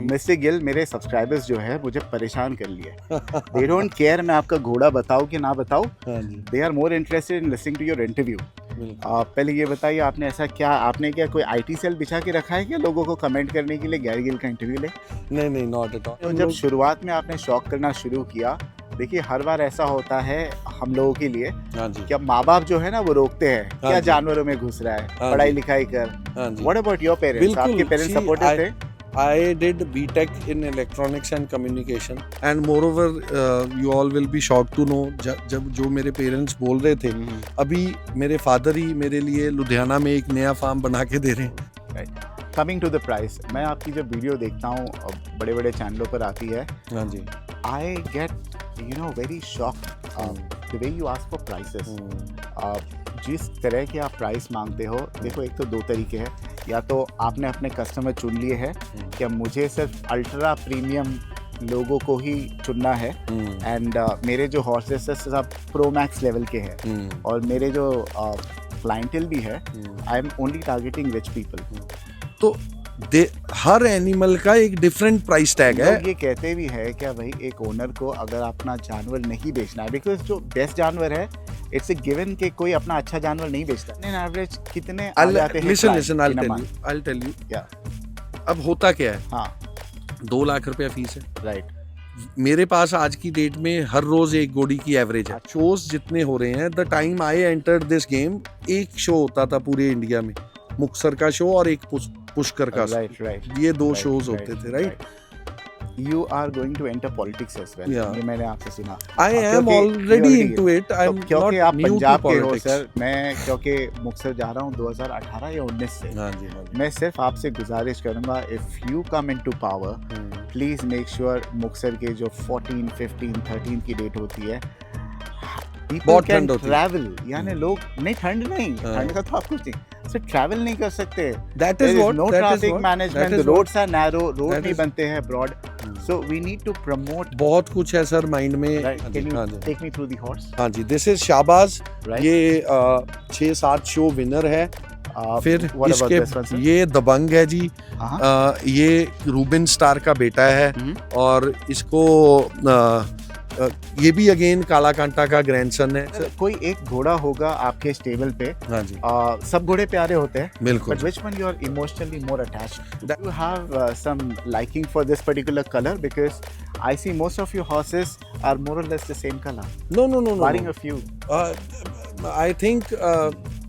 Mister Gill, मेरे subscribers जो है मुझे परेशान कर लिए। दे डोंट केयर मैं आपका घोड़ा बताऊं कि ना बताऊं। They are more interested in listening to your interview. पहले ये बताइए, आपने क्या कोई आईटी सेल बिछा के रखा है क्या लोगों को कमेंट करने के लिए गैरी गिल का इंटरव्यू ले? नहीं, नॉट एट ऑल। तो जब शुरुआत में आपने शौक करना शुरू किया, देखिए हर बार ऐसा होता है हम लोगों के लिए कि अब माँ बाप जो है ना वो रोकते हैं, क्या जानवरों में घुस रहा है, पढ़ाई लिखाई कर। What about your parents? आपके पेरेंट्स सपोर्टिव थे? I did BTech in electronics and communication and moreover you all will be shocked to know जब जो मेरे पेरेंट्स बोल रहे थे, अभी मेरे फादर ही मेरे लिए लुधियाना में एक नया फार्म बना के दे रहे हैं। कमिंग टू द प्राइस, मैं आपकी जब वीडियो देखता हूँ बड़े बड़े चैनलों पर आती है, हाँ जी, I get very shocked the way you ask for prices. जिस तरह के आप प्राइस मांगते हो, देखो एक तो दो तरीके हैं, या तो आपने अपने कस्टमर चुन लिए हैं कि अब मुझे सिर्फ अल्ट्रा प्रीमियम लोगों को ही चुनना है, एंड मेरे जो हॉर्सेस सब प्रो मैक्स लेवल के हैं, और मेरे जो क्लाइंटल भी है, I am only targeting rich people. तो हर एनिमल का एक डिफरेंट प्राइस टैग है। ये कहते भी है क्या भाई, एक ओनर को अगर अपना जानवर नहीं बेचना है, बिकॉज जो बेस्ट जानवर है इट्स ए गिवन कि कोई अपना अच्छा जानवर नहीं बेचता। इन एवरेज कितने आ जाते हैं? लिसन I'll tell you क्या अब होता क्या है। हाँ, 2 लाख रुपया फीस है, राइट। मेरे पास आज की डेट में हर रोज एक गोडी की एवरेज है। शोज जितने हो रहे हैं, the time I entered this game, एक शो होता था पूरे इंडिया में, मुक्सर का शो और एक पुष्कर का शो, ये 2 शोज होते थे, right. You are going to enter politics as well. ये मैंने आपसे सुना। I am already into it. I'm क्योंकि आप not new to पंजाब के हो politics. सर, मैं क्योंकि मुक्तसर जा रहा हूँ 2018 या 19 से। हाँ जी, हाँ जी। मैं सिर्फ आपसे गुजारिश करूँगा, if you come into power, please make sure Muktsar के जो 14, 15, 13 की डेट होती है, बहुत ठंड होती है, ट्रैवल, यानी लोग नहीं, ठंड नहीं, ठंड का तो आप कुछ नहीं, सिर्फ ट्रैवल नहीं कर सकते। That is what, no traffic management, the roads are narrow, road नहीं बनते हैं broad, so we need to promote। बहुत कुछ है सर माइंड में। Can you take me through the horse? हाँ जी, दिस इज शाहबाज, ये 6-7 शो विनर है। फिर इसके ये दबंग है जी, ये रूबिन स्टार का बेटा है, और इसको ये भी अगेन काला कांटा का ग्रैंडसन है। कोई एक घोड़ा होगा आपके स्टेबल पे, हाँ जी, सब घोड़े प्यारे होते हैं, बिल्कुल, but which one you are emotionally more attached? Do you have some liking for this particular color? Because I see most of your horses are more or less the same color. No, barring a few. I think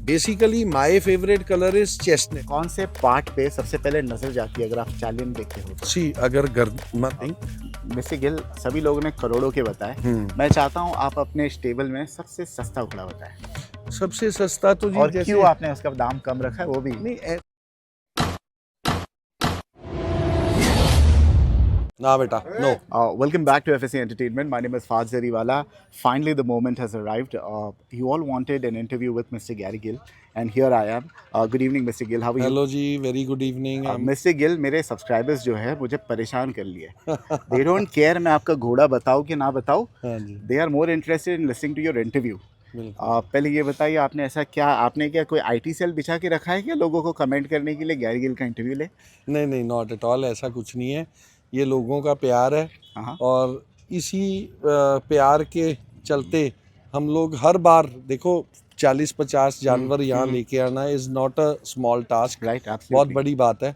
basically my favorite color is chestnut. कौन से part पे सबसे पहले नजर जाती है अगर आप स्टैलियन देखते हो? सी अगर मिस्टर गिल, सभी लोगों ने करोड़ों के बताए, मैं चाहता हूँ आप अपने स्टेबल में सबसे सस्ता घोड़ा बताएं। सबसे सस्ता तो जी, और क्यों आपने उसका दाम कम रखा है वो भी? नहीं ना बेटा, no. Welcome back to FSC Entertainment. My name is Faz Zariwala. Finally, the moment has arrived. You all wanted an interview with Mr. Gary Gill, and here I am. Good evening, Mr. Gill. How are you? Hello ji, very good evening. Mr. Gill, मेरे subscribers जो है मुझे परेशान कर लिए। They don't care मैं आपका घोड़ा बताऊं कि ना बताऊं। They are more interested in listening to your interview. पहले ये बताइए, आपने क्या कोई आईटी सेल बिछा के रखा है क्या लोगों को कमेंट करने के लिए गैरी गिल का इंटरव्यू ले? नहीं, नॉट एट ऑल, ऐसा कुछ नहीं है। ये लोगों का प्यार है, और इसी प्यार के चलते हम लोग हर बार, देखो 40-50 जानवर यहाँ लेके आना is not a small task, बहुत बड़ी बात है।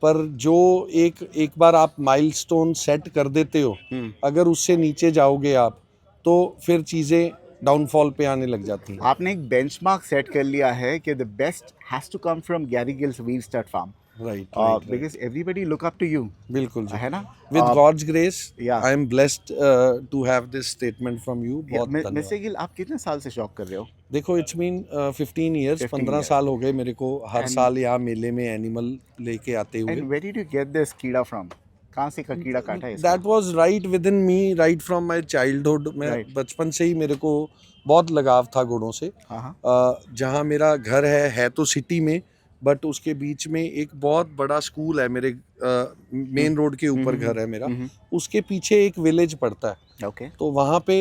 पर जो एक बार आप माइलस्टोन सेट कर देते हो, अगर उससे नीचे जाओगे आप, तो फिर चीज़ें डाउनफॉल पे आने लग जाती हैं। आपने एक बेंचमार्क सेट कर लिया है कि the best has to come from Gary Gill's wheel stud farm, right. Because everybody look up to you. बिल्कुल जी, है ना? With God's grace, yeah. I am blessed to have this statement from you. बहुत धन्यवाद। Mister Gill, आप कितने साल से शौक कर रहे हो? देखो, it's been 15 years, 15 साल हो गए मेरे को हर साल यहाँ मेले में एनिमल लेके आते हुए। And where did you get this कीड़ा from? कहाँ से का कीड़ा काटा है? That was right within me, right from my childhood. मैं बचपन से ही मेरे को बहुत लगाव था घोड़ों से। जहाँ मेरा घर है तो सिटी में, बट उसके बीच में एक बहुत बड़ा स्कूल है, मेरे मेन रोड के ऊपर घर है मेरा, उसके पीछे एक विलेज पड़ता है। तो वहाँ पे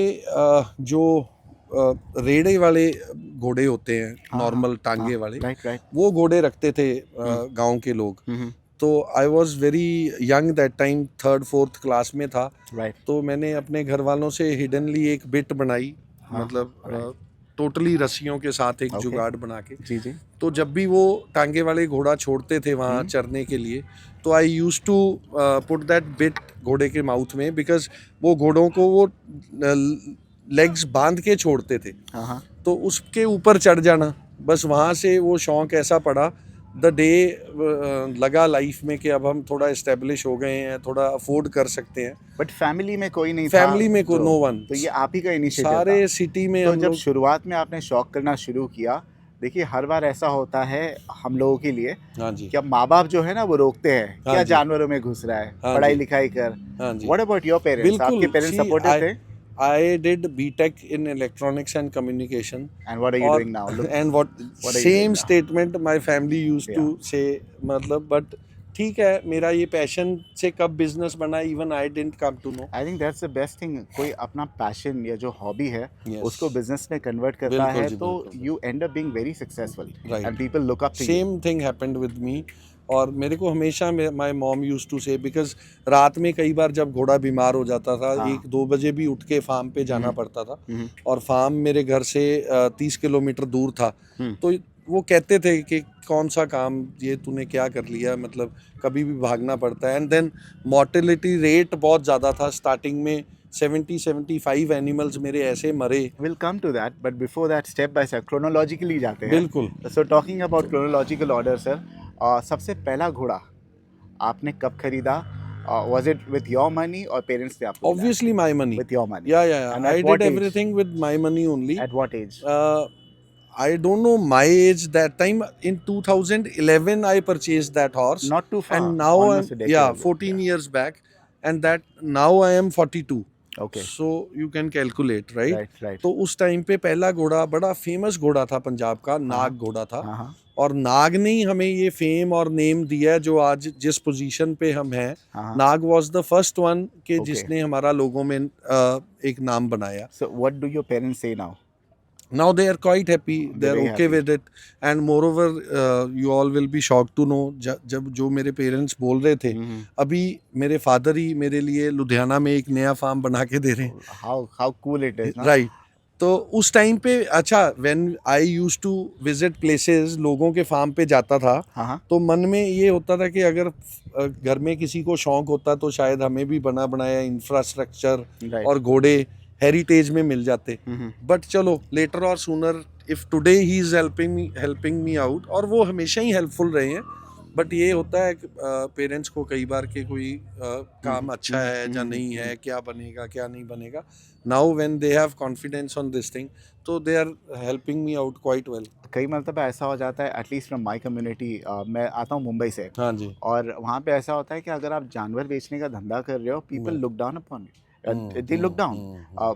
जो रेड़े वाले घोड़े होते हैं, नॉर्मल टांगे वाले, वो घोड़े रखते थे गांव के लोग। तो I was very young that time, 3rd 4th class में था। राइट। तो मैंने अपने घर वालों से हिडनली एक बिट बनाई, मतलब टोटली रस्सियों के साथ एक जुगाड़ बना के। जी जी। तो जब भी वो टांगे वाले घोड़ा छोड़ते थे वहाँ चरने के लिए, तो I use to put that bit घोड़े के माउथ में, बिकॉज वो घोड़ों को वो लेग्स बांध के छोड़ते थे। तो उसके ऊपर चढ़ जाना, बस वहाँ से वो शौक ऐसा पड़ा। द डे लगा लाइफ में कि अब हम थोड़ा इस्टेब्लिश हो गए हैं, थोड़ा अफोर्ड कर सकते हैं। बट फैमिली में कोई नहीं था? फैमिली में कोई नो वन। तो ये आप ही का इनिशिएटिव सारे था? सिटी में तो हम जब लोग। शुरुआत में आपने शौक करना शुरू किया, देखिए हर बार ऐसा होता है हम लोगों के लिए, हाँ जी, कि अब माँ बाप जो है ना वो रोकते हैं, हाँ क्या जी, जानवरों में घुस रहा है, हाँ पढ़ाई जी, लिखाई कर। हाँ जी। What about your parents? बिल्कुल। आपके पेरेंट्स See, सपोर्टिव थे? I did BTech in electronics and communication. And what are you और doing now? Look, and what what are you doing same now? statement my family used to say, मतलब but ठीक है, मेरा ये passion से कब business बना, even I didn't come to know. I think that's the best thing. कोई अपना पैशन या जो हॉबी है Yes. उसको बिजनेस में कन्वर्ट करता बिल्कुल है जी, तो बिल्कुल। You end up being very successful Right. And people look up to you. Same thing happened with me. और मेरे को हमेशा my mom use to say, because रात में कई बार जब घोड़ा बीमार हो जाता था, 1-2 बजे भी उठ के फार्म पे जाना पड़ता था। और फार्म मेरे घर से 30 किलोमीटर दूर था। तो वो कहते थे कि कौन सा काम ये तूने क्या कर लिया, मतलब कभी भी भागना पड़ता है। एंड देन मोर्टेलिटी रेट बहुत ज़्यादा था स्टार्टिंग में, 70-75 एनिमल्स मेरे ऐसे मरे। Will come to that, but before that step by step chronologically जाते हैं। बिल्कुल। So talking about chronological order sir, सबसे पहला घोड़ा आपने कब खरीदा? Was it with your money और पेरेंट्स ने आपको? Obviously my money. With your money. Yeah. And I at did what age? everything with my money only. At what age? I don't know my age that time. In 2011, I purchased that horse. Not too far. And now Almost a decade ago. 14 years back, and that now I am 42. Okay. So you can calculate, right? Right. तो उस time पे पहला घोड़ा बड़ा famous घोड़ा था पंजाब का, नाग घोड़ा था। और नाग ने ही हमें ये फेम और नेम दिया जो आज जिस पोजीशन पे हम हैं। नाग वाज द फर्स्ट वन के जिसने हमारा लोगों में एक नाम बनाया। So what do your parents say now? Now they are quite happy. They are okay with it. And moreover, you all will be shocked to know, जब जो मेरे पेरेंट्स बोल रहे थे, अभी मेरे फादर ही मेरे लिए लुधियाना में एक नया फार्म बना के दे रहे हैं। How cool it is, Right. तो उस टाइम पे अच्छा, when I used to visit places, लोगों के फार्म पे जाता था, तो मन में ये होता था कि अगर घर में किसी को शौक होता तो शायद हमें भी बना बनाया इंफ्रास्ट्रक्चर और घोड़े हेरिटेज में मिल जाते। बट चलो, लेटर और sooner, if today he is helping me out, और वो हमेशा ही हेल्पफुल रहे हैं। बट ये होता है पेरेंट्स को कई बार कि कोई काम अच्छा है या नहीं है, क्या बनेगा क्या नहीं बनेगा। Now when they have confidence on this thing, तो they are helping me out quite well. कई मरतबा ऐसा हो जाता है, एटलीस्ट फ्रॉम माई कम्युनिटी, मैं आता हूँ मुंबई से। हाँ जी। और वहाँ पे ऐसा होता है कि अगर आप जानवर बेचने का धंधा कर रहे हो, people look down upon you, they look down,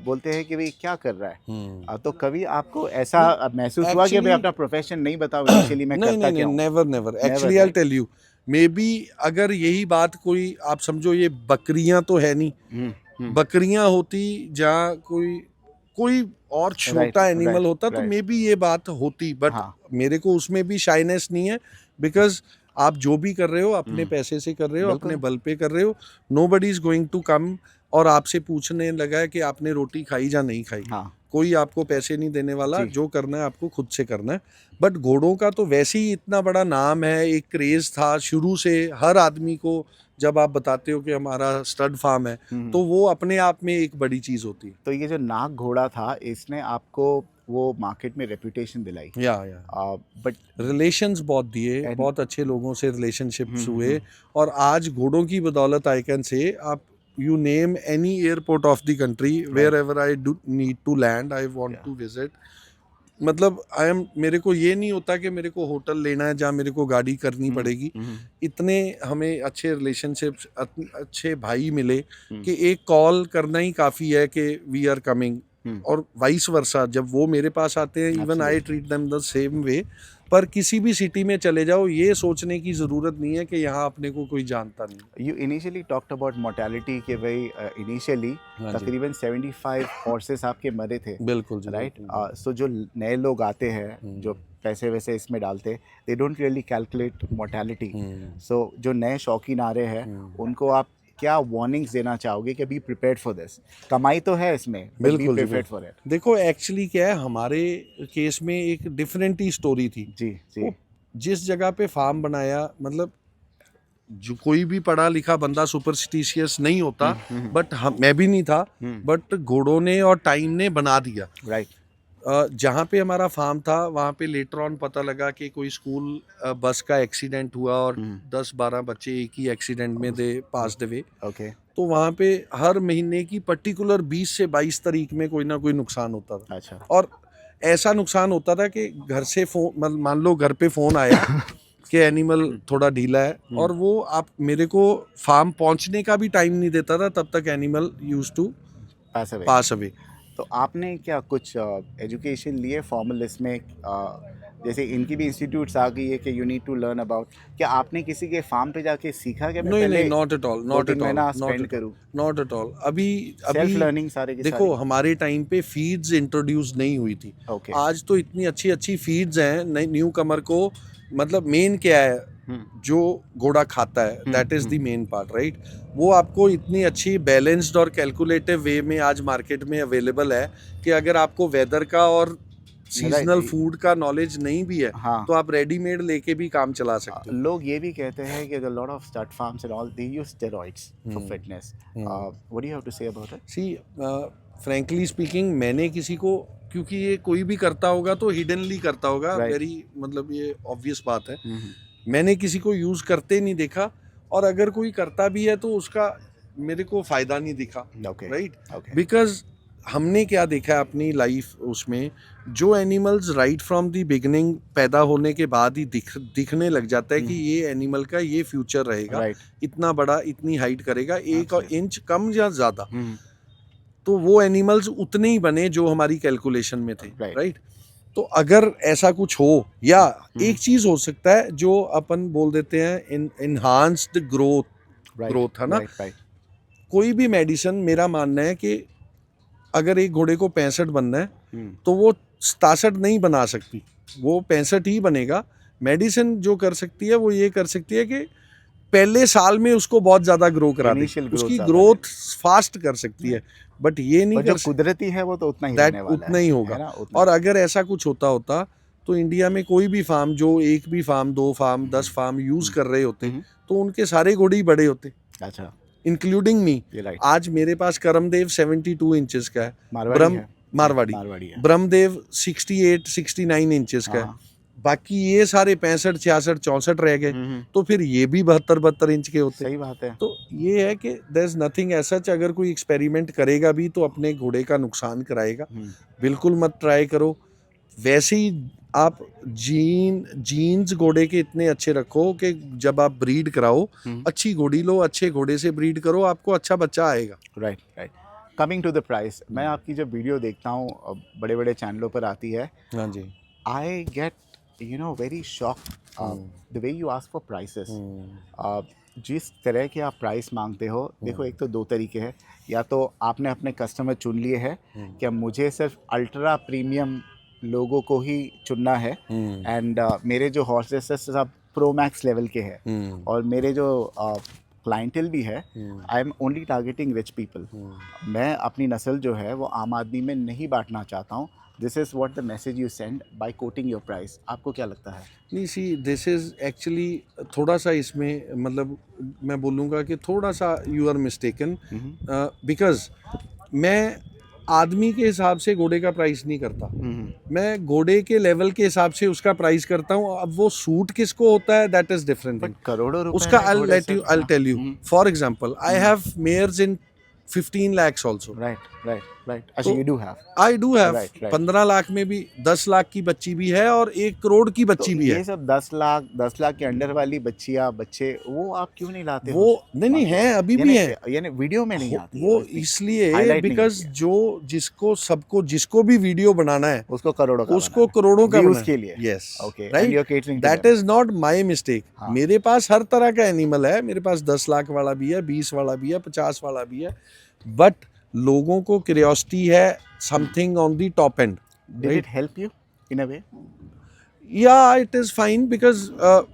बोलते हैं कि भाई क्या कर रहा है। तो कभी आपको ऐसा महसूस हुआ कि भाई अपना प्रोफेशन नहीं बताओ इनिशियली मैं करता क्या हूँ? Never actually, I tell you, maybe अगर यही बात कोई, आप समझो ये बकरियां तो है नहीं, बकरियां होती जहाँ कोई और छोटा एनिमल होता तो मे बी ये बात होती। बट मेरे को उसमें भी शाइनेस नहीं है, बिकॉज आप जो भी कर रहे हो अपने पैसे से कर रहे हो, अपने बल पे कर रहे हो। Nobody is going to come और आपसे पूछने लगा है कि आपने रोटी खाई या नहीं खाई। कोई आपको पैसे नहीं देने वाला, जो करना है आपको खुद से करना है। बट घोड़ों का तो वैसे ही इतना बड़ा नाम है, एक क्रेज था शुरू से हर आदमी को। जब आप बताते हो कि हमारा स्टड फार्म है, तो वो अपने आप में एक बड़ी चीज होती है। तो ये जो नाग घोड़ा था, इसने आपको वो मार्केट में रेपुटेशन दिलाई। बट रिलेशंस बहुत दिए, बहुत अच्छे लोगों से रिलेशनशिप्स हुए। और आज घोड़ों की बदौलत आई कैन से, आप you name any airport of the country, wherever I do need to land, I want to visit. मतलब मेरे को ये नहीं होता कि मेरे को होटल लेना है जहाँ मेरे को गाड़ी करनी पड़ेगी। इतने हमें अच्छे रिलेशनशिप्स, अच्छे भाई मिले कि एक कॉल करना ही काफ़ी है कि वी आर कमिंग, और वाइस वर्सा। जब वो मेरे पास आते हैं, even I treat them the same way. पर किसी भी सिटी में चले जाओ, ये सोचने की ज़रूरत नहीं है कि यहाँ अपने को कोई जानता नहीं। You initially talked about mortality कि भाई इनिशियली तकरीबन 75 हॉर्सेस आपके मरे थे। बिल्कुल राइट। सो जो नए लोग आते हैं, जो पैसे वैसे इसमें डालते, they don't really calculate mortality. So जो नए शौकीन आ रहे हैं उनको आप क्या वार्निंग्स देना चाहोगे कि बी प्रिपेयर्ड फॉर दिस? कमाई तो है इसमें, बी बिल्कुल जी, प्रिपेयर्ड फॉर इट। देखो एक्चुअली क्या है, हमारे केस में एक डिफरेंट ही स्टोरी थी। जी जी। वो जिस जगह पे फार्म बनाया, मतलब जो कोई भी पढ़ा लिखा बंदा सुपरस्टिशियस नहीं होता, बट मैं भी नहीं था, बट घोड़ों ने और टाइम ने बना दिया। राइट। जहाँ पे हमारा फार्म था वहाँ पे लेटर ऑन पता लगा कि कोई स्कूल बस का एक्सीडेंट हुआ और 10-12 बच्चे एक ही एक्सीडेंट में दे पास्ड अवे। ओके। तो वहाँ पे हर महीने की पर्टिकुलर 20 से 22 तारीख में कोई ना कोई नुकसान होता था। अच्छा। और ऐसा नुकसान होता था कि घर से फोन, मान लो घर पे फोन आया कि एनिमल थोड़ा ढीला है, और वो आप मेरे को फार्म पहुंचने का भी टाइम नहीं देता था, तब तक animal use to pass away. तो आपने क्या कुछ एजुकेशन लिए फॉर्मल इसमें? जैसे इनकी भी इंस्टीट्यूट्स आ गई है कि you need to learn about, क्या आपने किसी के फार्म पे जाके सीखा कि मैं पहले नहीं, not at all, not at all, spend करूं? Not at all. अभी सेल्फ लर्निंग सारे के देखो सारे। हमारे टाइम पे फीड्स इंट्रोड्यूस नहीं हुई थी। ओके। आज तो इतनी अच्छी अच्छी फीड्स हैं न्यू कमर को। मतलब मेन क्या है, जो घोड़ा खाता है, that is the main part, right? वो आपको इतनी अच्छी बैलेंस्ड और कैलकुलेटिव वे में आज मार्केट में अवेलेबल है कि अगर आपको वेदर का और सीजनल फूड का नॉलेज नहीं भी है, हाँ, तो आप रेडीमेड लेके भी काम चला सकते हो। लोग ये भी कहते हैं कि lot of stud farms and all they use steroids for fitness. What do you have to say about it? See frankly speaking, मैंने किसी को, क्योंकि ये कोई भी करता होगा तो हिडनली करता होगा, वेरी मतलब ये ऑब्वियस बात है, मैंने किसी को यूज करते नहीं देखा, और अगर कोई करता भी है तो उसका मेरे को फायदा नहीं दिखा, राइट? बिकॉज हमने क्या देखा है अपनी लाइफ उसमें, जो animals right from the beginning पैदा होने के बाद ही दिखने लग जाता है कि ये एनिमल का ये फ्यूचर रहेगा, इतना बड़ा, इतनी हाइट करेगा, 1 इंच कम या ज्यादा, तो वो एनिमल्स उतने ही बने जो हमारी कैलकुलेशन में थे, राइट? तो अगर ऐसा कुछ हो, या एक चीज हो सकता है जो अपन बोल देते हैं इनहांस्ड ग्रोथ है ना। कोई भी मेडिसिन, मेरा मानना है कि अगर एक घोड़े को 65 बनना है तो वो 67 नहीं बना सकती, वो 65 ही बनेगा। मेडिसिन जो कर सकती है वो ये कर सकती है कि पहले साल में उसको बहुत ज्यादा ग्रो करा दे, उसकी ग्रोथ फास्ट कर सकती है, बट ये नहीं जो कुदरती है वो तो उतना ही रहने वाला उतना ही होगा। और अगर ऐसा कुछ होता तो इंडिया में कोई भी फार्म, जो एक भी फार्म, 2 फार्म, 10 फार्म यूज कर रहे होते, तो उनके सारे घोड़े ही बड़े होते। अच्छा। Including me. आज मेरे पास करमदेव 72 इंचेस का है, मारवाड़ी है। ब्रह्मदेव 68-69 इंचेस का है, बाकी ये सारे 65, 66, 64 रह गए, तो फिर ये भी 72 इंच के होते। सही बात है। तो ये है कि there is nothing as such. अगर कोई एक्सपेरिमेंट करेगा भी तो अपने घोड़े का नुकसान कराएगा, बिल्कुल मत ट्राई करो। वैसे ही आप जीन्स घोड़े के इतने अच्छे रखो कि जब आप ब्रीड कराओ, अच्छी घोड़ी लो, अच्छे घोड़े से ब्रीड करो, आपको अच्छा बच्चा आएगा। Right. Coming to the price, मैं आपकी जब वीडियो देखता हूँ, बड़े बड़े चैनलों पर आती है, हाँ जी, I get very shocked the way you ask for prices. जिस तरह के आप प्राइस मांगते हो, देखो एक तो 2 तरीके हैं, या तो आपने अपने कस्टमर चुन लिए हैं कि मुझे सिर्फ अल्ट्रा प्रीमियम लोगों को ही चुनना है, एंड मेरे जो हॉर्सेस है सब प्रो मैक्स लेवल के हैं, और मेरे जो क्लाइंटल भी है, I am only targeting rich people. मैं अपनी नस्ल जो है वो आम आदमी में नहीं बांटना चाहता हूँ। This is what the message you send by quoting your price. आपको क्या लगता है? नहीं, सी दिस इज़ एक्चुअली थोड़ा सा इसमें, मतलब मैं बोलूँगा कि थोड़ा सा यू आर मिस्टेकन, बिकॉज मैं आदमी के हिसाब से घोड़े का प्राइस नहीं करता, मैं घोड़े के लेवल के हिसाब से उसका प्राइस करता हूँ। अब वो सूट किसको होता है, दैट इज डिफरेंट थिंग। करोड़ों रुपए उसका I'll tell you. For example, I have mares in 15 lakhs also. Right. अच्छा, you do have. I do have. Right. 15 lakh में भी 10 लाख की बच्ची भी है और 1 करोड़ की बच्ची भी है। ये सब 10 लाख के अंडर वाली बच्चियां, बच्चे, वो आप क्यों नहीं लाते? वो नहीं है, अभी भी है, यानी वीडियो में नहीं आती वो इसलिए बिकॉज जिसको भी वीडियो बनाना है उसको करोड़ों का व्यूज के लिए। Yes, right, that is not my mistake. मेरे पास हर तरह का एनिमल है, मेरे पास 10 लाख वाला भी है, 20 वाला भी है, 50 वाला भी है, बट लोगों को क्यूरियोसिटी है something on the top and. Did it help you in a way? या इट इज फाइन बिकॉज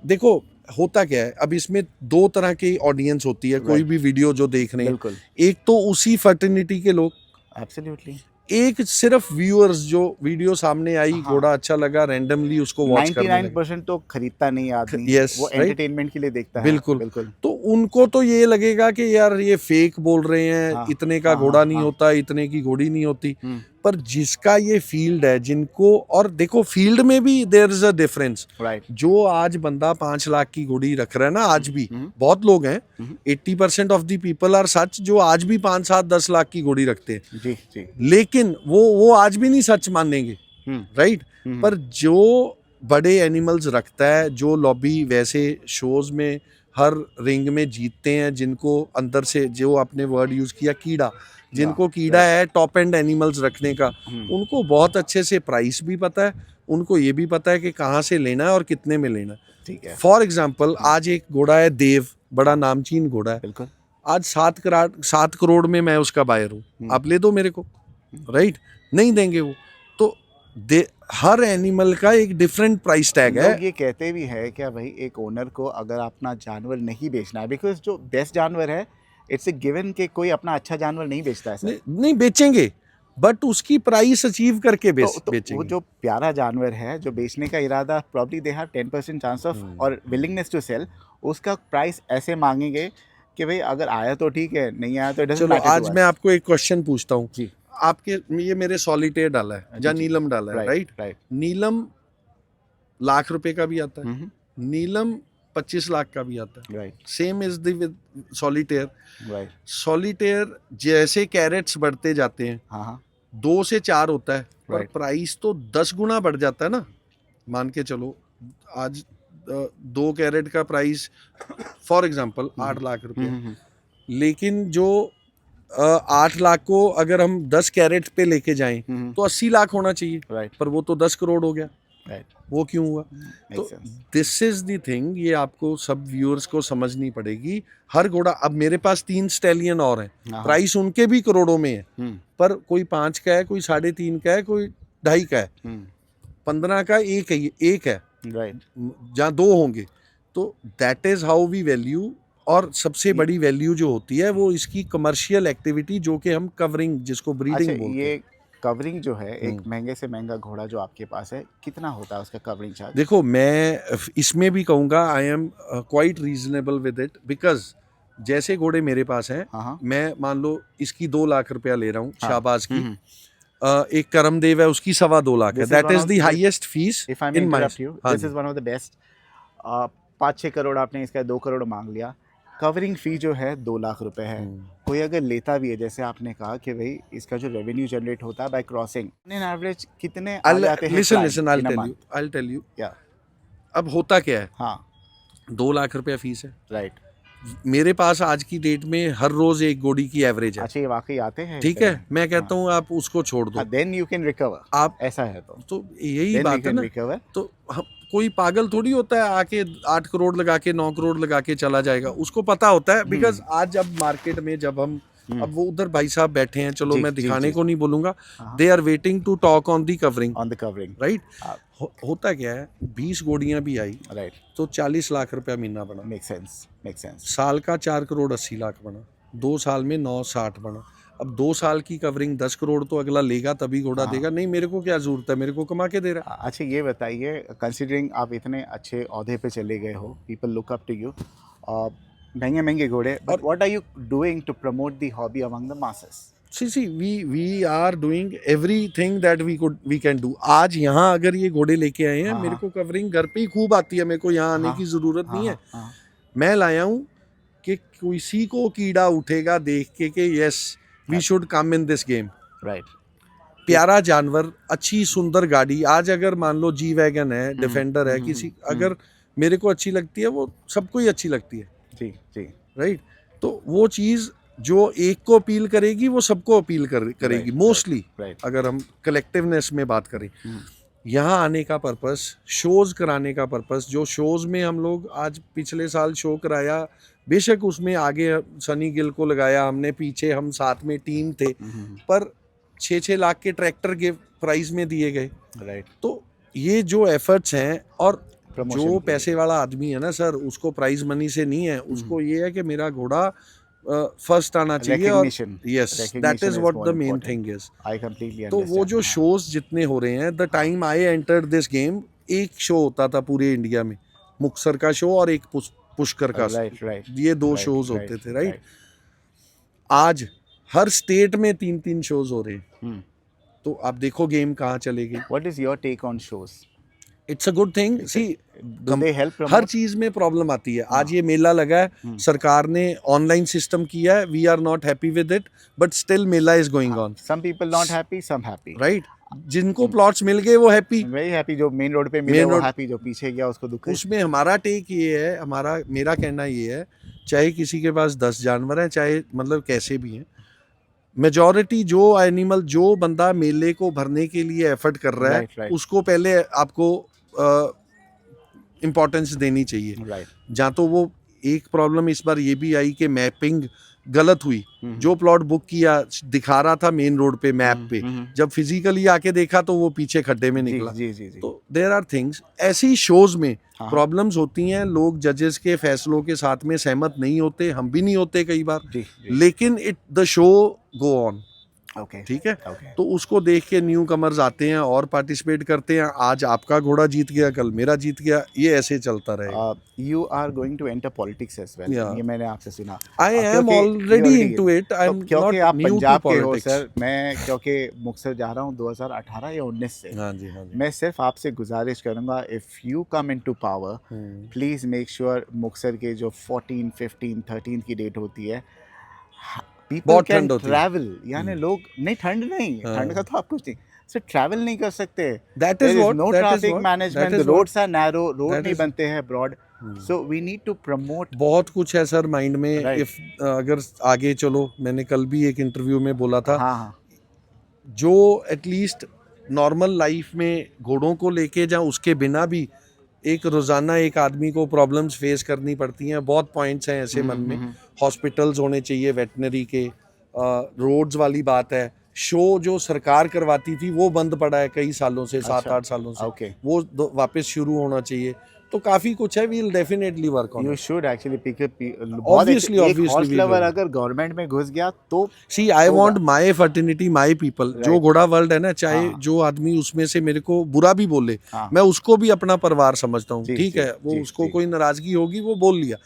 देखो होता क्या है, अब इसमें दो तरह की ऑडियंस होती है, कोई भी वीडियो जो देख रहे हैं, बिल्कुल, एक तो उसी फर्टिनिटी के लोग, एब्सोल्युटली, एक सिर्फ व्यूअर्स जो वीडियो सामने आई, हाँ। घोड़ा अच्छा लगा, रैंडमली उसको वॉच करने लगे। 99% तो खरीदता नहीं आदमी, Yes, वो right? एंटरटेनमेंट के लिए देखता है। बिल्कुल। बिल्कुल, तो उनको तो ये लगेगा कि यार ये फेक बोल रहे हैं, हाँ, इतने का हाँ, घोड़ा हाँ, नहीं हाँ। होता, इतने की घोड़ी नहीं होती। हम्म, पर जिसका ये फील्ड है, जिनको, और देखो फील्ड में भी there is a difference. Right, जो आज बंदा 5 लाख की घोड़ी रख रहा है ना, आज भी हम्म, बहुत लोग हैं, hmm, 80% of the people are such, जो आज भी 5, 7, 10 लाख की घोड़ी रखते हैं, जी, जी, लेकिन वो आज भी नहीं सच मानेंगे, हम्म, राइट। हम्म, पर जो बड़े एनिमल्स रखता है, जो लॉबी वैसे शोज में हर रिंग में जीतते हैं, जिनको अंदर से, जो आपने वर्ड यूज किया कीड़ा, जिनको कीड़ा है टॉप एंड एनिमल्स रखने का, उनको बहुत अच्छे से प्राइस भी पता है, उनको ये भी पता है कि कहाँ से लेना है और कितने में लेना है। ठीक है, फॉर एग्जाम्पल, आज एक घोड़ा है देव, बड़ा नामचीन घोड़ा है, बिल्कुल, आज 7 करोड़ में मैं उसका बायर हूँ, आप ले दो मेरे को, राइट। नहीं देंगे वो तो, हर एनिमल का एक डिफरेंट प्राइस टैग है। लोग ये कहते भी है क्या भाई, एक ओनर को अगर अपना जानवर नहीं बेचना है, बिकॉज जो बेस्ट जानवर है इट्स ए गिवन कि कोई अपना अच्छा जानवर नहीं बेचता है सर। नहीं बेचेंगे, बट उसकी प्राइस अचीव करके तो वो बेचेंगे। जो प्यारा जानवर है, जो बेचने का इरादा, probably they have 10% chance of और विलिंगनेस टू सेल, उसका प्राइस ऐसे मांगेंगे कि भाई अगर आया तो ठीक है, नहीं आया तो it doesn't चलो matter to आज us। मैं आपको एक क्वेश्चन पूछता हूँ, जी, आपके ये मेरे सॉलिटेयर डाला है या जी, नीलम डाला है, राइट। राइट, नीलम लाख रुपए का भी आता है, नीलम 25 लाख का भी आता है, right, same is the with solitaire. Right, solitaire जैसे कैरेट्स बढ़ते जाते हैं, हाँ, हाँ, 2 से 4 होता है, पर Right. प्राइस तो 10 गुना बढ़ जाता है ना। मान के चलो आज 2 कैरेट का प्राइस फॉर एग्जांपल 8 लाख रुपए, लेकिन जो 8 लाख को अगर हम 10 कैरेट पे लेके जाएं तो 80 लाख होना चाहिए, राइट, पर वो तो 10 करोड़ हो गया। राइट, वो क्यों हुआ? तो दिस इज द थिंग, ये आपको सब व्यूअर्स को समझनी पड़ेगी। हर घोड़ा, अब मेरे पास 3 स्टैलियन और हैं, प्राइस उनके भी करोड़ों में है, पर कोई 5 का है, कोई 3.5 का है, कोई 2.5 का है, 15 का एक है, राइट, जहाँ 2 होंगे। तो that is how we value. और सबसे बड़ी वैल्यू जो होती है वो इसकी कमर्शियल एक्टिविटी, जो कि हम कवरिंग, जिसको ब्रीडिंग बोलते हैं। ये कवरिंग जो है, एक महंगे से महंगा घोड़ा जो आपके पास है, कितना होता है उसका कवरिंग चार्ज? देखो मैं इसमें भी कहूँगा I am quite reasonable with it, because जैसे घोड़े मेरे पास हैं, हाँ, मैं मान लो इसकी 2 लाख रुपया ले रहा हूँ, हाँ, शाहबाज की, एक करमदेव है उसकी 2.25 लाख है, that is the highest fees if I in my. This is one of the best. 5-6 crore आपने इसका 2 करोड़ मांग लिया, कवरिंग फी जो है 2 लाख रुपए है। कोई अगर लेता भी है, जैसे आपने कहा कि भाई इसका जो रेवेन्यू जनरेट होता है बाय क्रॉसिंग, इन एवरेज कितने आ जाते हैं? लिसन आई टेल यू या अब होता क्या है, हाँ, 2 लाख रुपया फीस है, राइट, मेरे पास आज की डेट में हर रोज एक घोड़ी की एवरेज है। अच्छा, ये वाकई आते हैं? ठीक है, मैं कहता हूँ आप उसको छोड़ दो, देन यू कैन रिकवर। आप ऐसा है तो यही बात है ना, रिकवर। तो कोई पागल थोड़ी होता है आके 8 करोड़ लगा के 9 करोड़ लगा के चला जाएगा, उसको पता होता है। बिकॉज आज अब मार्केट में जब हम, अब वो उधर भाई साहब बैठे हैं, चलो मैं दिखाने को नहीं बोलूंगा, they are waiting to talk on the covering, right. होता क्या है, 20 घोड़ियां भी आई, राइट, तो 40 लाख रुपया महीना बना, मेक सेंस। साल का 4 करोड़ 80 लाख बना, 2 साल में 960 बना। अब 2 साल की कवरिंग 10 करोड़ तो अगला लेगा तभी घोड़ा देगा, नहीं मेरे को क्या जरूरत है, मेरे को कमा के दे रहा है। अच्छा ये बताइए, कंसिडरिंग आप इतने अच्छे ओहदे पे चले गए हो, people look up to you, महंगे महंगे घोड़े, but what are you doing to promote the hobby among the masses? See, we are doing everything that we can do. आज यहाँ अगर ये घोड़े लेके आए हैं, मेरे को कवरिंग घर पे ही खूब आती है, मेरे को यहाँ आने की जरूरत नहीं है। मैं लाया हूँ कि किसी को कीड़ा उठेगा देख के कि yes we should come in this game, right. प्यारा जानवर, अच्छी सुंदर गाड़ी, आज अगर मान लो जी वैगन है, डिफेंडर है, किसी अगर मेरे को अच्छी लगती है, वो सबको ही अच्छी लगती है, जी जी, राइट। तो वो चीज़ जो एक को अपील करेगी वो सबको अपील करेगी मोस्टली, अगर हम कलेक्टिवनेस में बात करें। यहाँ आने का पर्पस, शोज कराने का पर्पस, जो शोज में हम लोग आज पिछले साल शो कराया, बेशक उसमें आगे सनी गिल को लगाया हमने, पीछे हम साथ में टीम थे, पर 6-6 लाख के ट्रैक्टर के प्राइस में दिए गए, राइट। तो ये जो एफर्ट्स हैं, और Promotion जो के लिए। पैसे वाला आदमी है ना सर, उसको प्राइज मनी से नहीं है, उसको ये है कि मेरा घोड़ा फर्स्ट आना चाहिए, और Recognition. Yes that Recognition is is what more the main important. Thing is. I completely तो वो understand. जो शोज जितने हो रहे हैं, the time I entered this game, एक शो होता था पूरे इंडिया में, मुक्सर का शो और एक पुष्कर का Right, शो, right. ये दो Right, शोज right, होते थे, राइट? आज हर स्टेट में 3-3 शोज हो रहे हैं, Hmm. तो आप देखो गेम कहाँ चलेगी। What is your take on shows? It's a good thing. See Do they help promote? हर चीज में प्रॉब्लम आती है। आज ये मेला लगा है, सरकार ने ऑनलाइन सिस्टम किया है, we are not happy with it, but still मेला is going on, Some people not happy, some happy. Right? जिनको प्लॉट्स मिल गए वो हैप्पी, Very happy. जो मेन रोड पे मिले Main वो road- happy, जो पीछे गया उसको दुख है। उसमें हमारा टेक ये है, मेरा कहना ये है, चाहे किसी के पास 10 जानवर हैं, चाहे मतलब कैसे भी हैं, मेजॉरिटी जो एनिमल, जो बंदा मेले को भरने के लिए एफर्ट कर रहा है, Right, right. उसको पहले आपको इम्पोर्टेंस देनी चाहिए। Right. जहाँ तो वो एक प्रॉब्लम इस बार ये भी आई कि मैपिंग गलत हुई, जो प्लॉट बुक किया दिखा रहा था मेन रोड पे मैप पे, जब फिजिकली आके देखा तो वो पीछे खड्डे में निकला। जी जी जी। तो देयर आर थिंग्स, ऐसी शोज में प्रॉब्लम्स होती हैं, लोग जजेस के फैसलों के साथ में सहमत नहीं होते, हम भी नहीं होते कई बार, जी, जी। लेकिन the show go on, Okay. ठीक है? Okay. तो उसको देख के न्यू कमर्स आते हैं और पार्टिसिपेट करते हैं। आज आपका घोड़ा जीत गया, कल मेरा जीत गया, ये ऐसे चलता रहेगा। You are going to enter politics as well. Yeah. ये मैंने आपसे सुना। I am क्योंकि already you into it. I'm तो क्योंकि not आप new to पंजाब के हो politics. सर, मैं क्योंकि मुक्तसर जा रहा हूँ 2018 या 19 से। हाँ जी, हाँ जी। मैं सिर्फ आपसे गुजारिश करूंगा, if you come into power, please make sure Muktsar के जो 14, 15, 13 की डेट होती है, पीपल बहुत कैन ठंड होती है। ट्रैवल, यानी लोग नहीं, ठंड नहीं, ठंड का तो आप कुछ नहीं, सिर्फ ट्रैवल नहीं कर सकते। That is what- no that is traffic what- management, that is roads are narrow, road that नहीं is- बनते हैं broad, so we need to promote. बहुत कुछ है सर माइंड में। Right. इफ अगर आगे चलो, मैंने कल भी एक इंटरव्यू में बोला था, हाँ हाँ जो एटलीस्ट नॉर्मल लाइफ में घोड़ों को लेके जा, उसके बिना भी एक रोज़ाना एक आदमी को प्रॉब्लम्स फेस करनी पड़ती हैं। बहुत पॉइंट्स हैं ऐसे मन में, हॉस्पिटल्स होने चाहिए वेटनरी के, रोड्स वाली बात है। शो जो सरकार करवाती थी वो बंद पड़ा है कई सालों से, 7-8 सालों से, Okay. वो वापस शुरू होना चाहिए। तो काफ़ी कुछ है, we will definitely work on you it. Should actually pick up. Obviously, एक obviously horse we lover will. अगर गवर्नमेंट में घुस गया तो see I want my fraternity, my people. जो Right. घोड़ा वर्ल्ड है ना, चाहे हाँ। जो आदमी उसमें से मेरे को बुरा भी बोले, हाँ। मैं उसको भी अपना परिवार समझता हूँ, जी, ठीक जी, है? वो जी, उसको जी। कोई नाराजगी होगी वो बोल लिया,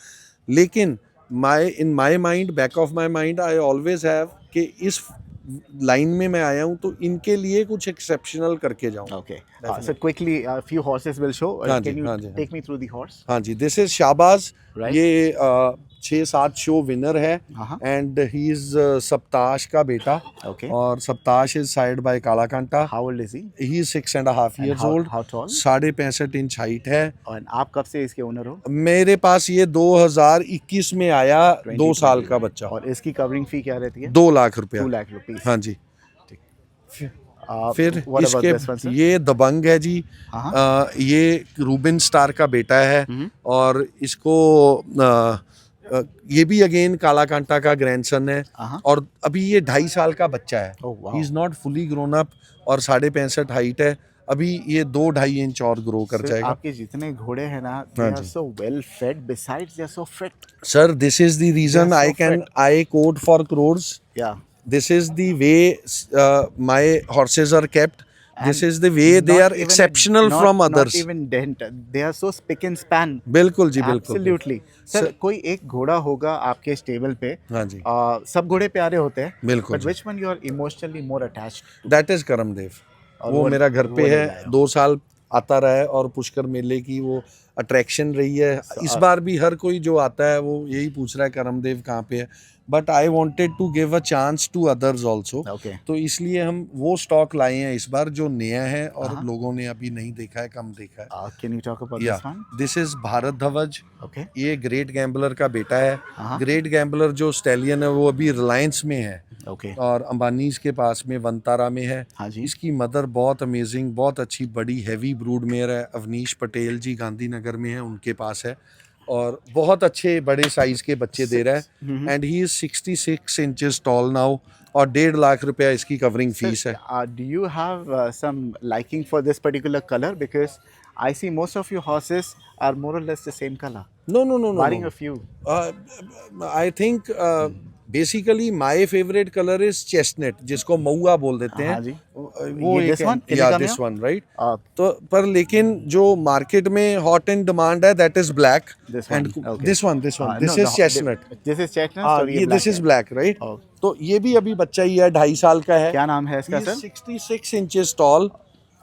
लेकिन in my mind, back of my mind, I always have कि इस लाइन में मैं आया हूँ तो इनके लिए कुछ एक्सेप्शनल करके जाऊँ। Okay. So quickly, a few horses will show. हाँ जी, Can you हाँ जी, हाँ take me through the horse? हाँ जी, दिस इज शाहबाज। Right. ये 6-7 शो विनर है, हाँ। एंड ही इज सप्ताश का बेटा, Okay. और सप्ताश इज साइड बाय काला कांटा। How old is he? He is 6.5 And years how- old, how tall? 65 inch height है। और आप कब से इसके ओनर हो? मेरे पास ये 2021 में आया, 2 साल का बच्चा, और इसकी कवरिंग फी क्या रहती है? 2 लाख रुपया। 2 लाख रुपीस। हाँ जी। फिर What about this one, इसके sir? ये दबंग है जी। हाँ। ये रूबिन स्टार का बेटा है, और इसको ये भी अगेन काला कांटा का ग्रैंडसन है, हाँ। और अभी ये 2.5 साल का बच्चा है। Oh, wow. He is not fully grown up, और 65.5 हाइट है। अभी ये 2-2.5 इंच और ग्रो कर Sir, जाएगा। आपके जितने घोड़े हैं ना, they हाँ are ji. so well fed. Besides, they are so fit. Sir, this is the reason They are so I quote for crores. Yeah. This is the way my horses are kept. This is the way they Not are even- exceptional not- from others. Not even dent. They are so spick and span. बिल्कुल जी, बिल्कुल। Absolutely. Sir, कोई एक घोड़ा होगा आपके stable पे, हाँ जी, सब घोड़े प्यारे होते हैं, बिल्कुल but which one you are emotionally more attached to? That is Karamdev. और वो मेरा घर पे वो ले है, लाया। 2 साल आता रहा है, और पुष्कर मेले की वो अट्रैक्शन रही है। इस बार भी हर कोई जो आता है वो यही पूछ रहा है करमदेव कहाँ पे है, but I wanted to give a chance to others also. Okay. तो इसलिए हम वो स्टॉक लाए हैं इस बार जो नया है और लोगों ने अभी नहीं देखा है, कम देखा है। Can you talk about या this one? This is Bharat ध्वज। Okay. ये ग्रेट गैम्बलर का बेटा है। हाँ। ग्रेट गैम्बलर जो स्टैलियन है वो अभी रिलायंस में है, Okay. और अंबानीज के पास में वनतारा में है। हाँ जी। इसकी मदर बहुत अमेजिंग, बहुत अच्छी बड़ी हैवी ब्रूड मेयर है, अवनीश पटेल जी गांधीनगर में है, उनके पास है। और बहुत अच्छे बड़े साइज के बच्चे दे रहा है and he is 66 inches tall now और 1.5 लाख रुपया इसकी कवरिंग फीस है. Do you have some liking for this particular color? Because I see most of your horses are more or less the same color. No, Barring a few. I think basically my favorite color is chestnut, जिसको मऊआ बोल देते हैं. हाँ जी. वो ये एक this one? yeah, Indica this में? one, right? तो पर लेकिन जो मार्केट में hot in demand है that is black. This one, and okay. this one this No, is chestnut. This is chestnut. हाँ और ये black this is है. black, right? Oh. तो ये भी अभी बच्चा ही है, 2.5 साल का है. क्या नाम है इसका He is sir? 66 inches tall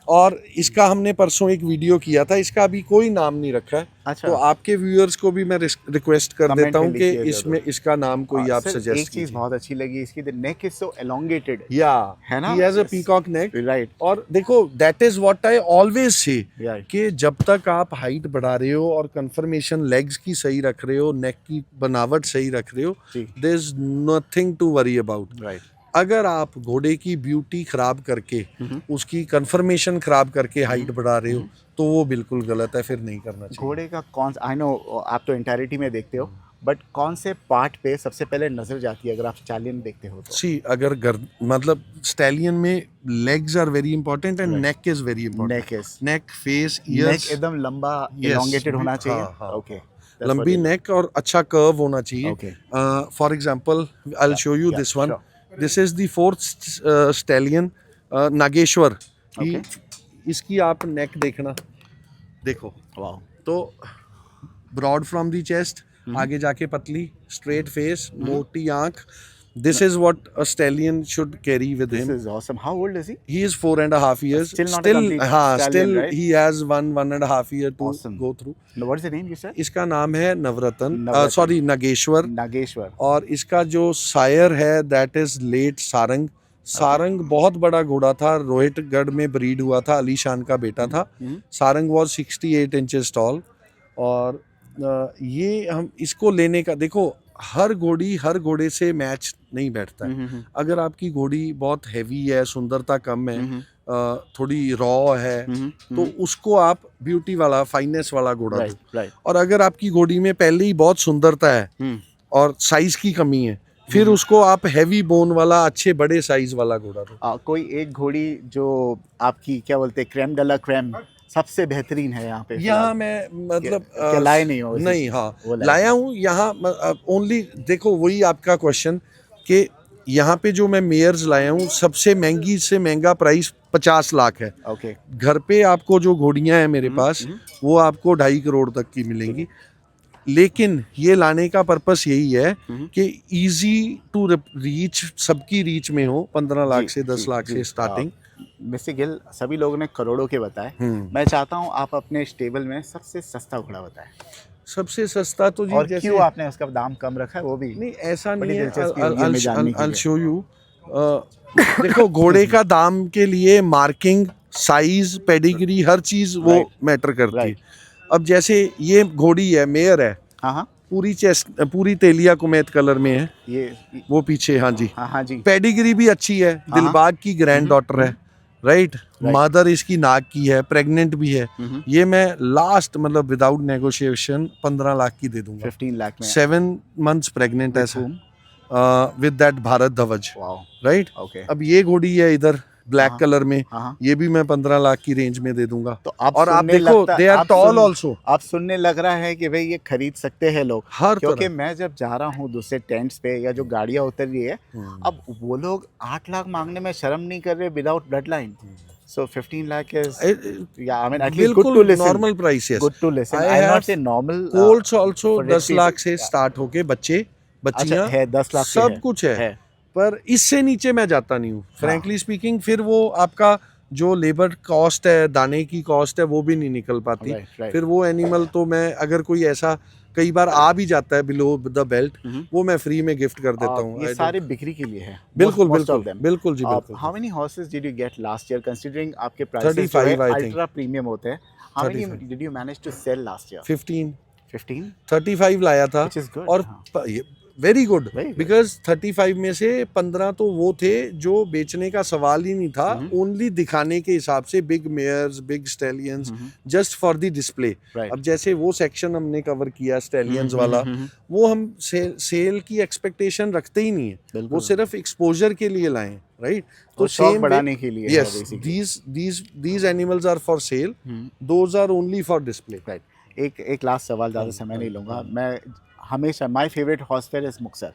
और इसका हमने परसों एक वीडियो किया था. इसका अभी कोई नाम नहीं रखा है. अच्छा. तो आपके व्यूअर्स को भी मैं रिक्वेस्ट कर Comment देता हूँ में कि लिखिए इसमें जरूर. इसका नाम कोई आप सर, एक सजेस्ट चीज बहुत अच्छी लगी इसकी, the neck is so elongated. या है ना? he has a Yes. peacock neck. Right. और देखो that is what I always say Right. कि जब तक आप हाइट बढ़ा रहे हो और कंफर्मेशन लेग्स की सही रख रहे हो, नेक की बनावट सही रख रहे हो, जी. There is nothing to worry about. Right. अगर आप घोड़े की ब्यूटी खराब करके उसकी कंफर्मेशन खराब करके हाइट बढ़ा रहे हो तो वो बिल्कुल गलत है, फिर नहीं करना चाहिए. घोड़े का कौन, आई नो आप तो इंटायरिटी में देखते हो, बट कौन से पार्ट पे सबसे पहले नजर जाती है अगर आप स्टैलियन देखते हो तो? सी अगर मतलब स्टैलियन में legs are very important and neck is very important. Neck is, neck, face, neck ears, एकदम लंबा Yes. elongated होना चाहिए. हाँ, हाँ. ओके. लंबी नेक और अच्छा कर्व होना चाहिए. Okay. For example I will show you yeah, this one. sure. This is the 4th stallion Nageshwar. Okay. इसकी आप नेक देखना, देखो वाओ. तो ब्रॉड फ्रॉम द चेस्ट, आगे जाके पतली, स्ट्रेट फेस, मोटी आंख. This is what a stallion should carry with This him. is awesome. How old is he? He is 4.5 years. Still not a complete हाँ, stallion, still right? he has 1.5 year to Awesome. go through. No, what is the name you said? इसका नाम है Navratna, Navratna. Sorry Nageshwar. Nageshwar. और इसका जो sire है that is late Sarang. Sarang बहुत बड़ा घोड़ा था, रोहितगढ़ में ब्रीड हुआ था, अली शान का बेटा था. Sarang was 68 inches tall. और ये हम इसको लेने का, देखो हर घोड़े से मैच नहीं बैठता है. अगर आपकी घोड़ी बहुत हैवी है, सुंदरता कम है, थोड़ी रॉ है, तो उसको आप ब्यूटी वाला, फाइनेस वाला घोड़ा दो. Right. और अगर आपकी घोड़ी में पहले ही बहुत सुंदरता है और साइज की कमी है, फिर उसको आप हैवी बोन वाला, अच्छे बड़े साइज वाला घोड़ा दो. कोई एक घोड़ी जो आपकी क्या बोलते हैं, क्रेम डला क्रेम सबसे बेहतरीन है यहाँ पे? यहाँ मैं मतलब क्या लाए नहीं हो? नहीं, हाँ वो लाया हूँ यहाँ ओनली. देखो वही आपका क्वेश्चन कि यहाँ पे जो मैं मेयर्स लाया हूँ, सबसे महंगी से महंगा प्राइस 50 लाख है. ओके. घर पे आपको जो घोड़ियाँ हैं मेरे पास, वो आपको 2.5 करोड़ तक की मिलेंगी. लेकिन ये लाने का पर्पस यही है कि इजी टू रीच, सबकी रीच में हो. 15 लाख से 10 लाख से स्टार्टिंग. मिस्टर गिल, सभी लोगों ने करोड़ों के बताए. मैं चाहता हूँ आप अपने स्टेबल में सबसे सस्ता घोड़ा बताएं. सबसे सस्ता तो जी, और जैसे क्यों आपने उसका दाम कम रखा है वो भी? नहीं, ऐसा बड़ी नहीं है. दिलचस्पी होगी हमें जानने के I'll लिए. show you. देखो घोड़े का दाम के लिए मार्किंग, साइज, पेडिग्री, हर चीज वो Right. मैटर करती है. Right. अब जैसे ये घोड़ी है, मेयर है, हाँ हाँ. पूरी चेस्ट, पूरी तेलिया कुमैत कलर में है, ये वो पीछे. हाँ जी. हाँ जी. पेडिग्री भी अच्छी है, दिलबाग की ग्रैंड डॉटर है, राइट. मदर इसकी नाग की है, प्रेग्नेंट भी है. ये मैं लास्ट मतलब विदाउट नेगोशिएशन 15 लाख की दे दूंगा. 15 लाख में. 7 months प्रेग्नेंट है विद दैट भारत ध्वज, वाओ. राइट. ओके. अब ये घोड़ी है इधर ब्लैक कलर में, हाँ. ये भी मैं 15 लाख की रेंज में दे दूंगा. तो आप और आप सुनने देखो लगता- दे आर आप टॉल सुन- ऑल्सो. आप सुनने लग रहा है कि भाई ये खरीद सकते हैं लोग. हर क्योंकि तरह. मैं जब जा रहा हूँ दूसरे टेंट्स पे या जो गाड़ियाँ उतर रही है, अब वो लोग 8 लाख मांगने में शर्म नहीं कर रहे without blood line. So 15 lakh is, yeah, I mean at least good to बिल्कुल listen. नॉर्मल प्राइस है. Good to listen. I I'll have not say normal. Colts also for 10 red lakh pieces. से स्टार्ट होके बच्चे, अच्छा बच्चियां, है 10 लाख सब कुछ है. पर इससे नीचे मैं जाता नहीं हूँ, फ्रैंकली स्पीकिंग. फिर वो आपका जो लेबर कॉस्ट है, दाने की कॉस्ट है, वो भी नहीं निकल पाती. Right. फिर वो एनिमल तो मैं, अगर कोई ऐसा कई बार आ भी जाता है बिलो द बेल्ट, वो मैं फ्री में गिफ्ट कर देता हूँ. ये सारे बिक्री के लिए है. बिल्कुल Most of बिल्कुल them. बिल्कुल जी बिल्कुल. How many horses did you get last year? Considering आपके prices 35 I think. ultra premium होते हैं. How many 35. did you manage to sell last year? 15 15. 35 लाया था. Which is good. और हाँ. Very good, Very good. Because 35 में से 15 तो वो थे जो बेचने का सवाल ही नहीं था, ओनली दिखाने के हिसाब से, big mares, big stallions, just for the display. Right. अब जैसे वो सेक्शन हमने कवर किया स्टैलियंस वाला, वो हम सेल की एक्सपेक्टेशन रखते ही नहीं है, बिल्कुल। वो सिर्फ एक्सपोजर के लिए लाए, राइट? तो शौक बढ़ाने के लिए है yes, basically। these animals are for sale, those are only for display। Right. एक लास्ट सवाल, ज़्यादा समय नहीं लूँगा मैं। हमेशा my favourite horse fair is Muktsar,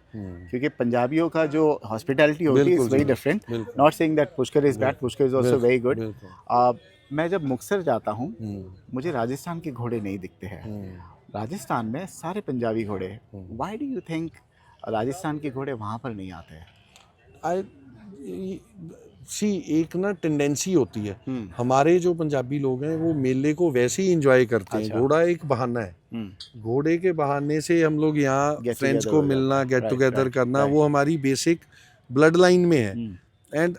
क्योंकि पंजाबियों का जो हॉस्पिटैलिटी होती है is very different. Not saying that Pushkar is bad, Pushkar is also very good. मैं जब मुक्तसर जाता हूँ, मुझे राजस्थान के घोड़े नहीं दिखते हैं। राजस्थान में सारे पंजाबी घोड़े हैं। Why do you think Rajasthan के घोड़े वहाँ पर नहीं आते हैं? सी एक ना टेंडेंसी होती है, हमारे जो पंजाबी लोग हैं वो मेले को वैसे ही एंजॉय करते हैं। घोड़ा एक बहाना है, घोड़े के बहाने से हम लोग यहाँ फ्रेंड्स को मिलना, गेट टुगेदर करना, वो हमारी बेसिक ब्लड लाइन में है। एंड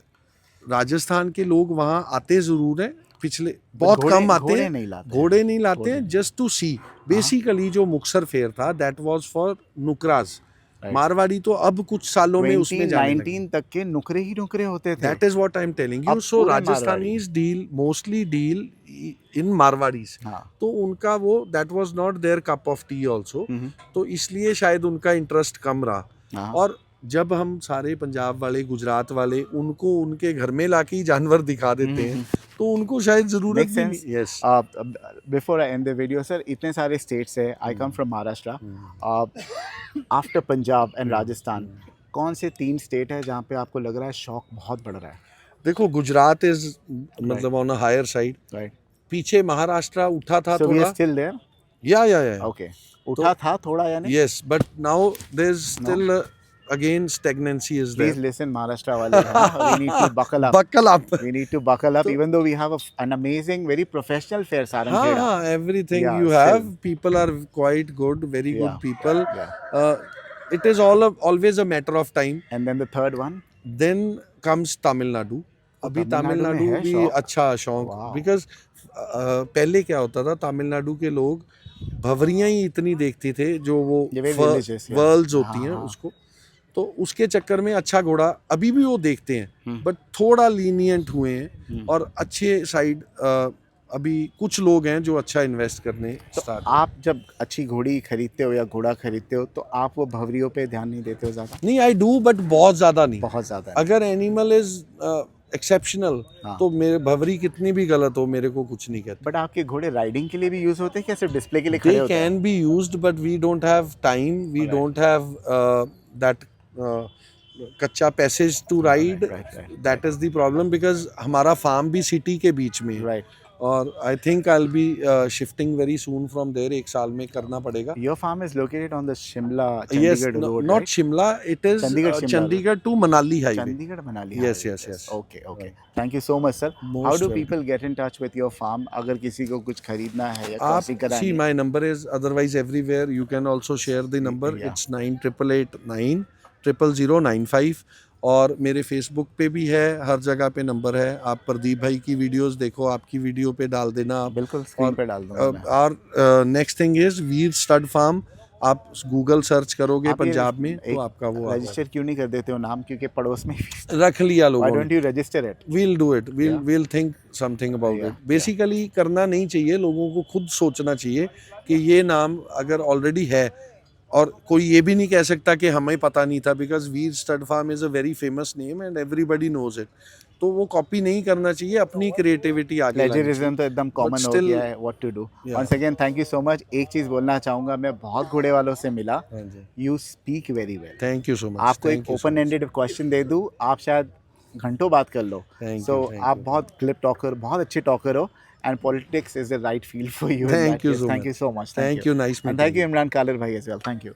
राजस्थान के लोग वहाँ आते ज़रूर हैं, पिछले बहुत कम आते हैं, घोड़े नहीं लाते हैं, जस्ट टू सी। बेसिकली जो मुक्तसर फेयर था दैट वाज फॉर नुकराज। मारवाड़ी तो अब कुछ सालों में उसमें जाने लगे। 19 तक के नुकरे ही नुकरे होते थे। That is what I am telling you. So Rajasthanis mostly deal in Marwaris. तो उनका वो that was not their cup of tea also। तो इसलिए शायद उनका इंटरेस्ट कम रहा। और जब हम सारे पंजाब वाले, गुजरात वाले उनको उनके घर में लाके ही जानवर दिखा देते हैं, तो उनको शायद जरूरत भी नहीं। Yes, before I end the video sir, इतने सारे स्टेट्स है, I come from Maharashtra, after Punjab and Rajasthan, कौन से 3 स्टेट है जहाँ पे आपको लग रहा है शौक बहुत बढ़ रहा है? देखो गुजरात इज मतलब on a higher side, right. पीछे महाराष्ट्र उठा था थोड़ा, स्टिल देयर, या ओके, उठा था थोड़ा यानी। Yes, but now there is still again stagnancy is there. Please listen Maharashtra wale, we need to buckle up. We need to buckle up, even though we have an amazing, very professional fair Sarankheda. Everything Yeah, you have, still. people are quite good, very good people. Yeah. It is always a matter of time. And then the third one, then comes Tamil Nadu. अभी तमिलनाडु भी अच्छा शौक, because पहले क्या होता था, तमिलनाडु के लोग भवरियाँ ही इतनी देखते थे, जो वो वर्ल्ड्स होती हैं उसको, तो उसके चक्कर में अच्छा घोड़ा अभी भी वो देखते हैं, बट थोड़ा लीनियंट हुए हैं। और अच्छे साइड अभी कुछ लोग हैं जो अच्छा इन्वेस्ट करने स्टार्ट। तो आप जब अच्छी घोड़ी खरीदते हो या घोड़ा खरीदते हो, तो आप वो भवरियों पे ध्यान नहीं देते हो ज़्यादा? नहीं, आई डू, बट बहुत ज़्यादा नहीं। बहुत ज़्यादा। अगर एनिमल इज एक्सेप्शनल, तो मेरे भवरी कितनी भी गलत हो, मेरे को कुछ नहीं कहते। बट आपके घोड़े राइडिंग के लिए भी यूज होते हैं क्या, सिर्फ डिस्प्ले के लिए खड़े होते हैं? They can be used, but we don't have time, we don't have that कच्चा passage to ride. That is the problem, because हमारा फार्म भी सिटी के बीच में है, और I think I will be shifting very soon from there. 1 साल में करना पड़ेगा। Your farm is located on the Shimla Chandigarh road, not Shimla, it is Chandigarh to Manali highway. Chandigarh Manali, yes. Okay, thank you so much sir. How do people get in touch with your farm, अगर किसी को कुछ खरीदना है या क्रॉसिंग करानी है? See my number is otherwise everywhere, you can also share the number, it's 9888 00095। और मेरे फेसबुक पे भी है, हर जगह पे नंबर है। आप प्रदीप भाई की वीडियोस देखो, आपकी वीडियो पे डाल देना। बिल्कुल, स्क्रीन पे डाल दूंगा। और next thing is Veer stud farm, आप गूगल सर्च करोगे पंजाब में तो आपका वो रजिस्टर क्यों नहीं कर देते हो नाम, क्योंकि पड़ोस में रख लिया लोगों ने। Why don't you register it? We'll do it. We'll think something about it. Basically करना नहीं चाहिए, लोगों को खुद सोचना चाहिए कि ये नाम अगर ऑलरेडी है, और कोई ये भी नहीं कह सकता कि हमें पता नहीं था, because Veer stud farm is a very famous name and everybody knows it. तो वो कॉपी नहीं करना चाहिए, अपनी क्रिएटिविटी आगे लानी चाहिए। प्लेजरिज्म तो एकदम कॉमन हो गया है, what to do. Once again thank you so much. एक चीज बोलना चाहूंगा, मैं बहुत घोड़े वालों से मिला, you speak very well. Thank you so much. आपको एक ओपन एंडेड क्वेश्चन दे दूं, आप शायद घंटों बात कर लो। सो आप बहुत क्लिप टॉकर, बहुत अच्छे टॉकर हो, and politics is the right field for you. Thank you so much. Thank you so much. Thank you. Nice meeting you. And thank you Imran Kaler bhai as well. Thank you.